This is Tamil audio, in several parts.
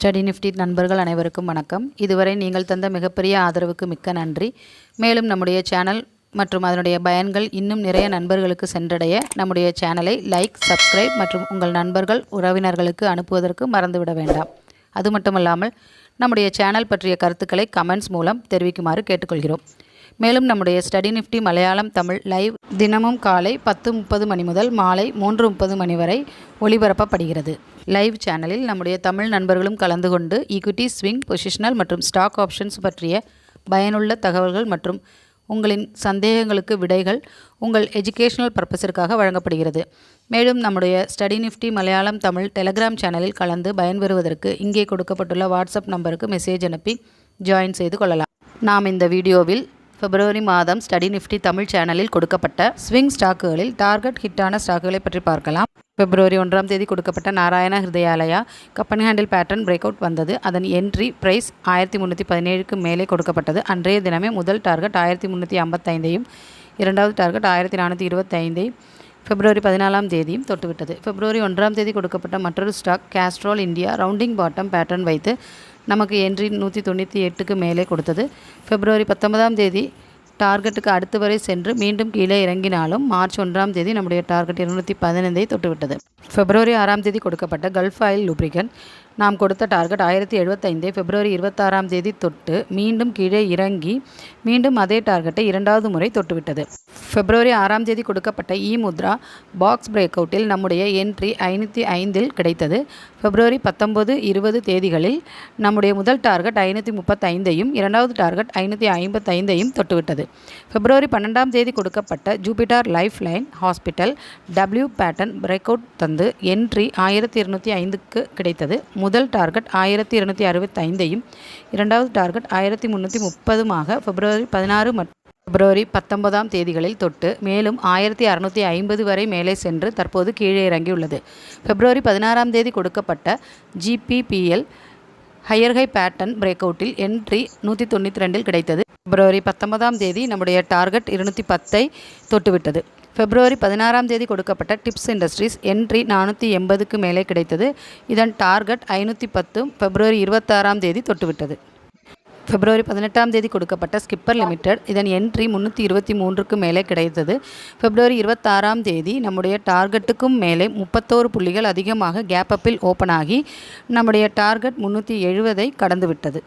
ஸ்டடி நிஃப்டி நண்பர்கள் அனைவருக்கும் வணக்கம். இதுவரை நீங்கள் தந்த மிகப்பெரிய ஆதரவுக்கு மிக்க நன்றி. மேலும் நம்முடைய சேனல் மற்றும் அதனுடைய பயன்கள் இன்னும் நிறைய நண்பர்களுக்கு சென்றடைய நம்முடைய சேனலை லைக், சப்ஸ்கிரைப் மற்றும் உங்கள் நண்பர்கள் உறவினர்களுக்கு அனுப்புவதற்கு மறந்துவிட வேண்டாம். அது மட்டுமல்லாமல் நம்முடைய சேனல் பற்றிய கருத்துக்களை கமெண்ட்ஸ் மூலம் தெரிவிக்குமாறு கேட்டுக்கொள்கிறோம். மேலும் நம்முடைய study Nifty Malayalam Tamil live தினமும் காலை 10:30 மணி முதல் மாலை 3:30 மணி வரை ஒளிபரப்பப்படுகிறது. லைவ் சேனலில் நம்முடைய தமிழ் நண்பர்களும் கலந்து கொண்டு ஈக்விட்டி, ஸ்விங், பொசிஷனல் மற்றும் ஸ்டாக் ஆப்ஷன்ஸ் பற்றிய பயனுள்ள தகவல்கள் மற்றும் உங்களின் சந்தேகங்களுக்கு விடைகள் உங்கள் எஜுகேஷனல் பர்பஸிற்காக வழங்கப்படுகிறது. மேலும் நம்முடைய study Nifty Malayalam Tamil Telegram சேனலில் கலந்து பயன்பெறுவதற்கு இங்கே கொடுக்கப்பட்டுள்ள வாட்ஸ்அப் நம்பருக்கு மெசேஜ் அனுப்பி ஜாயின் செய்து கொள்ளலாம். நாம் இந்த வீடியோவில் பிப்ரவரி மாதம் ஸ்டடி நிஃப்டி தமிழ் சேனலில் கொடுக்கப்பட்ட ஸ்விங் ஸ்டாக்குகளில் டார்கெட் ஹிட்டான ஸ்டாக்குகளை பற்றி பார்க்கலாம். பிப்ரவரி 1ஆம் தேதி கொடுக்கப்பட்ட Narayana Hrudayalaya company handle pattern break out வந்தது. அதன் என்ட்ரி பிரைஸ் 1317க்கு மேலே கொடுக்கப்பட்டது. அன்றைய தினமே முதல் டார்கெட் 1355ஐயும் இரண்டாவது டார்கெட் 1425ஐ பிப்ரவரி 14ஆம் தேதியும் தொட்டுவிட்டது. பிப்ரவரி 1ஆம் தேதி கொடுக்கப்பட்ட மற்றொரு stock Castrol India rounding bottom pattern வைத்து நமக்கு என்ட்ரி 198க்கு மேலே கொடுத்தது. பிப்ரவரி 19ஆம் தேதி டார்கெட்டுக்கு அடுத்து வரை சென்று மீண்டும் கீழே இறங்கினாலும் மார்ச் 1ஆம் தேதி நம்முடைய டார்கெட் 215ஐ தொட்டுவிட்டது. பிப்ரவரி 6ஆம் தேதி கொடுக்கப்பட்ட கல்ஃப் ஆயில் லூப்ரிகன்ட் நாம் கொடுத்த டார்கெட் 1075ஐ பிப்ரவரி 26ஆம் தேதி தொட்டு மீண்டும் கீழே இறங்கி மீண்டும் அதே டார்கெட்டை இரண்டாவது முறை தொட்டுவிட்டது. பிப்ரவரி 6ஆம் தேதி கொடுக்கப்பட்ட முத்ரா பாக்ஸ் பிரேக் அவுட்டில் நம்முடைய என்ட்ரி 505இல் கிடைத்தது. பிப்ரவரி 19, 20 தேதிகளில் நம்முடைய முதல் டார்கெட் 535ஐயும் இரண்டாவது டார்கெட் 555ஐயும் தொட்டுவிட்டது. பிப்ரவரி 12ஆம் தேதி கொடுக்கப்பட்ட Jupiter life line hospital W pattern break out தந்து என்ட்ரி 1205க்கு கிடைத்தது. முதல் டார்கெட் 1265ஐயும் இரண்டாவது டார்கெட் 1330மாக பிப்ரவரி 16 மற்றும் பிப்ரவரி 19ஆம் தேதிகளில் தொட்டு மேலும் 1650 வரை மேலே சென்று தற்போது கீழே இறங்கியுள்ளது. பிப்ரவரி 16ஆம் தேதி கொடுக்கப்பட்ட GPPL higher high pattern break அவுட்டில் என்ட்ரி 192இல் கிடைத்தது. பிப்ரவரி 19ஆம் தேதி நம்முடைய டார்கெட் 210ஐ தொட்டுவிட்டது. பிப்ரவரி 16ஆம் தேதி கொடுக்கப்பட்ட டிப்ஸ் இண்டஸ்ட்ரீஸ் என்ட்ரி 480க்கு மேலே கிடைத்தது. இதன் டார்கெட் 510 பிப்ரவரி 26ஆம் தேதி தொட்டுவிட்டது. பிப்ரவரி 18ஆம் தேதி கொடுக்கப்பட்ட ஸ்கிப்பர் லிமிடெட் இதன் என்ட்ரி 323க்கு மேலே கிடைத்தது. பிப்ரவரி 26ஆம் தேதி நம்முடைய டார்கெட்டுக்கும் மேலே 31 புள்ளிகள் அதிகமாக கேப் அப்பில் ஓப்பன் ஆகி நம்முடைய டார்கெட் 370ஐ கடந்துவிட்டது.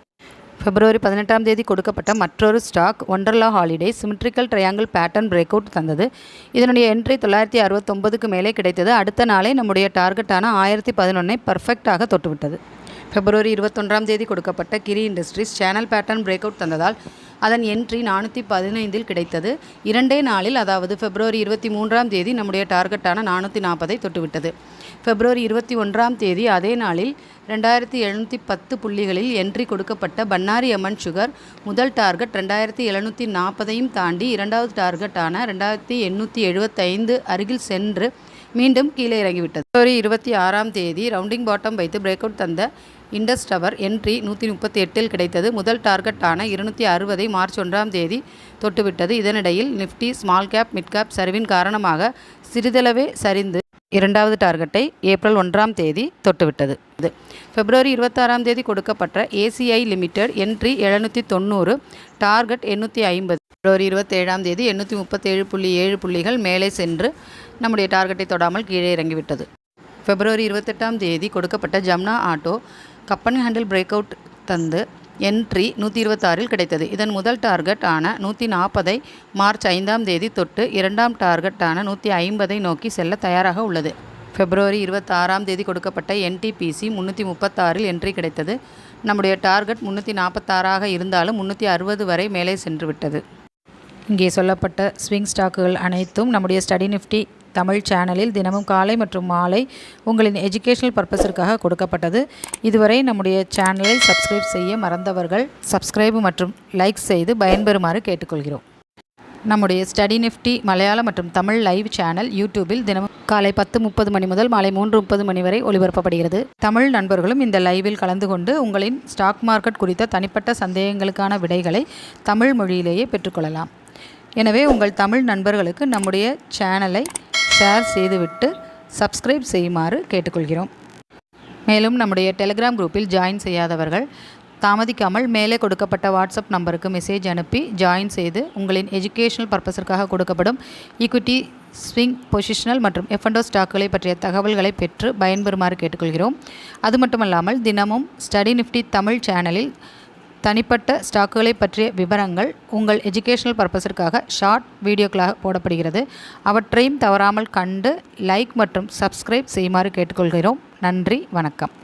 பிப்ரவரி 18ஆம் தேதி கொடுக்கப்பட்ட மற்றொரு stock Wonderla Holiday symmetrical triangle pattern break out தந்தது. இதனுடைய என்ட்ரி 969க்கு மேலே கிடைத்தது. அடுத்த நாளே நம்முடைய டார்கெட்டான 1011ஐ பர்ஃபெக்டாக தொட்டுவிட்டது. பிப்ரவரி 21ஆம் தேதி கொடுக்கப்பட்ட Giri industries channel pattern break out தந்ததால் அதன் என்ட்ரி 415இல் கிடைத்தது. இரண்டே நாளில், அதாவது பிப்ரவரி 23ஆம் தேதி நம்முடைய டார்கெட்டான 440ஐ தொட்டுவிட்டது. பிப்ரவரி 21ஆம் தேதி அதே நாளில் 2710 புள்ளிகளில் என்ட்ரி கொடுக்கப்பட்ட பன்னாரி அம்மன் சுகர் முதல் டார்கெட் 2740ஐயும் தாண்டி இரண்டாவது டார்கெட்டான 2875 அருகில் சென்று மீண்டும் கீழே இறங்கிவிட்டது. பிப்ரவரி 26ஆம் தேதி ரவுண்டிங் பாட்டம் வைத்து பிரேக் அவுட் தந்த இண்டஸ் டவர் என்ட்ரி 138இல் கிடைத்தது. முதல் டார்கெட்டான 260ஐ மார்ச் 1ஆம் தேதி தொட்டுவிட்டது. இதனிடையில் Nifty small cap mid cap சரிவின் காரணமாக சிறிதளவே சரிந்து இரண்டாவது டார்கெட்டை ஏப்ரல் 1ஆம் தேதி தொட்டுவிட்டது. பிப்ரவரி 26ஆம் தேதி கொடுக்கப்பட்ட ஏசிஐ லிமிடெட் என்ட்ரி 790, டார்கெட் 850. பிப்ரவரி 27ஆம் தேதி 837.7 புள்ளிகள் மேலே சென்று நம்முடைய டார்கெட்டை தொடாமல் கீழே இறங்கிவிட்டது. பிப்ரவரி 28ஆம் தேதி கொடுக்கப்பட்ட Zamana auto company handle break out தந்து என்ட்ரி 126இல் கிடைத்தது. இதன் முதல் டார்கெட் ஆன 140ஐ மார்ச் 5ஆம் தேதி தொட்டு இரண்டாம் டார்கெட்டான 150ஐ நோக்கி செல்ல தயாராக உள்ளது. பிப்ரவரி 26ஆம் தேதி கொடுக்கப்பட்ட என்டிபிசி 336இல் என்ட்ரி கிடைத்தது. நம்முடைய டார்கெட் 346ஆக இருந்தாலும் 360 வரை மேலே சென்று விட்டது. இங்கே சொல்லப்பட்ட ஸ்விங் ஸ்டாக்குகள் அனைத்தும் நம்முடைய ஸ்டடி நிஃப்டி தமிழ் சேனலில் தினமும் காலை மற்றும் மாலை உங்களின் எஜுகேஷனல் பர்பஸிற்காக கொடுக்கப்பட்டது. இதுவரை நம்முடைய சேனலை சப்ஸ்கிரைப் செய்ய மறந்தவர்கள் சப்ஸ்கிரைப் மற்றும் லைக் செய்து பயன்பெறுமாறு கேட்டுக்கொள்கிறோம். நம்முடைய ஸ்டடி நிஃப்டி மலையாளம் மற்றும் தமிழ் லைவ் சேனல் யூடியூபில் தினமும் காலை 10:30 மணி முதல் மாலை 3:30 மணி வரை ஒளிபரப்பப்படுகிறது. தமிழ் நண்பர்களும் இந்த லைவில் கலந்து கொண்டு உங்களின் ஸ்டாக் மார்க்கெட் குறித்த தனிப்பட்ட சந்தேகங்களுக்கான விடைகளை தமிழ் மொழியிலேயே பெற்றுக்கொள்ளலாம். எனவே உங்கள் தமிழ் நண்பர்களுக்கு நம்முடைய சேனலை ஷேர் செய்துவிட்டு சப்ஸ்கிரைப் செய்யுமாறு கேட்டுக்கொள்கிறோம். மேலும் நம்முடைய டெலிகிராம் குரூப்பில் ஜாயின் செய்யாதவர்கள் தாமதிக்காமல் மேலே கொடுக்கப்பட்ட வாட்ஸ்அப் நம்பருக்கு மெசேஜ் அனுப்பி ஜாயின் செய்து உங்களின் எஜுகேஷனல் பர்பஸிற்காக கொடுக்கப்படும் ஈக்விட்டி, ஸ்விங், பொசிஷனல் மற்றும் எஃப்என்டோ ஸ்டாக்குகளை பற்றிய தகவல்களை பெற்று பயன்பெறுமாறு கேட்டுக்கொள்கிறோம். அது மட்டுமல்லாமல் தினமும் ஸ்டடி நிஃப்டி தமிழ் சேனலில் தனிப்பட்ட ஸ்டாக்குகளை பற்றிய விவரங்கள் உங்கள் எஜுகேஷனல் பர்பஸிற்காக ஷார்ட் வீடியோக்களாக போடப்படுகிறது. அவற்றையும் தவறாமல் கண்டு லைக் மற்றும் சப்ஸ்கிரைப் செய்யுமாறு கேட்டுக்கொள்கிறோம். நன்றி, வணக்கம்.